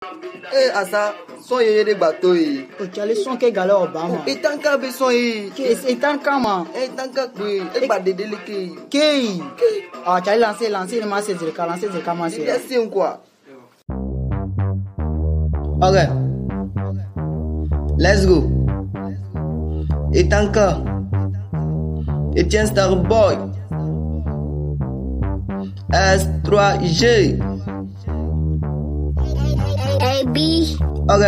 Eh, asa, son yeye de bateau yi. O chale son ke gale Obama. E tanka be son yi. Ke e tanka ma. E tanka kwe. E ba dede le ke. Ke. Ah, chale lancer ne ma se zirka ma se. Il c'est quoi? Ok. Let's go. Et tanka. Etienne Starboy. S3G. AB. Ok.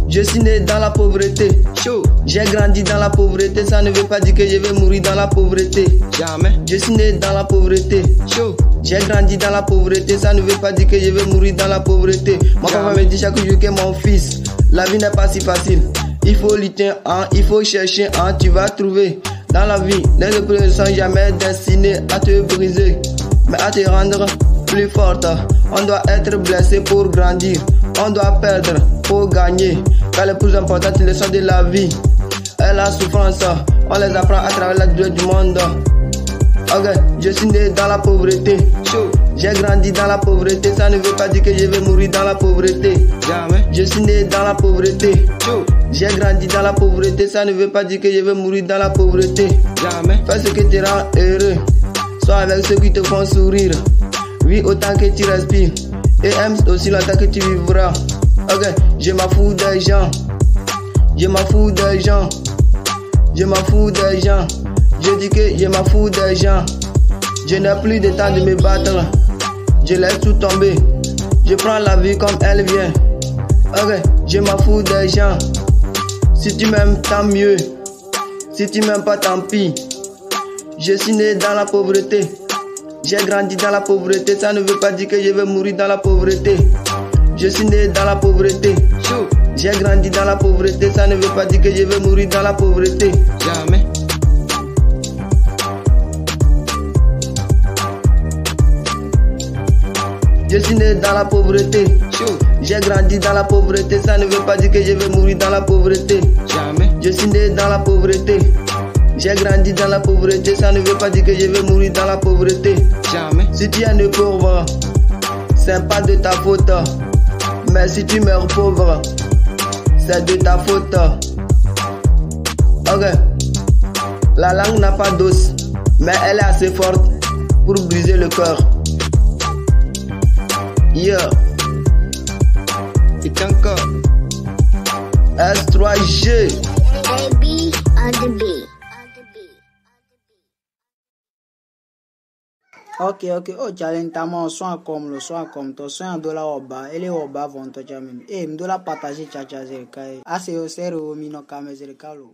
Je suis né dans la pauvreté. Chaud. J'ai grandi dans la pauvreté. Ça ne veut pas dire que je vais mourir dans la pauvreté. Jamais. Je suis né dans la pauvreté. Chaud. J'ai grandi dans la pauvreté. Ça ne veut pas dire que je vais mourir dans la pauvreté. Mon papa me dit chaque jour que mon fils, la vie n'est pas si facile. Il faut lutter, il faut chercher, tu vas trouver. Dans la vie, les épreuves ne sont jamais destinées à te briser, mais à te rendre plus forte. On doit être blessé pour grandir. On doit perdre pour gagner. Car les plus importantes leçons de la vie est la souffrance. On les apprend à travers la douleur du monde. Ok, je suis né dans la pauvreté. J'ai grandi dans la pauvreté. Ça ne veut pas dire que je vais mourir dans la pauvreté. Jamais. Je suis né dans la pauvreté. J'ai grandi dans la pauvreté. Ça ne veut pas dire que je vais mourir dans la pauvreté. Jamais. Fais ce qui te rend heureux. Sois avec ceux qui te font sourire. Vis autant que tu respires. Et aime aussi longtemps que tu vivras. Ok, je m'en fous des gens. Je m'en fous des gens. Je m'en fous des gens. Je dis que je m'en fous des gens. Je n'ai plus de temps de me battre. Je laisse tout tomber. Je prends la vie comme elle vient. Ok, je m'en fous des gens. Si tu m'aimes, tant mieux. Si tu m'aimes pas, tant pis. Je suis né dans la pauvreté. J'ai grandi dans la pauvreté. Ça ne veut pas dire que je vais mourir dans la pauvreté. Je suis né dans la pauvreté. J'ai grandi dans la pauvreté. Ça ne veut pas dire que je vais mourir dans la pauvreté. Jamais. Je suis né dans la pauvreté. J'ai grandi dans la pauvreté. Ça ne veut pas dire que je vais mourir dans la pauvreté. Jamais. Je suis né dans la pauvreté. J'ai grandi dans la pauvreté. Ça ne veut pas dire que je vais mourir dans la pauvreté. Jamais. Si tu es né pauvre, c'est pas de ta faute. Mais si tu meurs pauvre, c'est de ta faute. Ok. La langue n'a pas d'os, mais elle est assez forte pour briser le cœur. Yeah. Et encore. S3G. AB on the beat. Ok. Oh, challenge tamo soin comme to soin dola oba. Ele oba vont to jamim. Mdola partager chacha zerkai. Ase o sero mino kamezerkalo.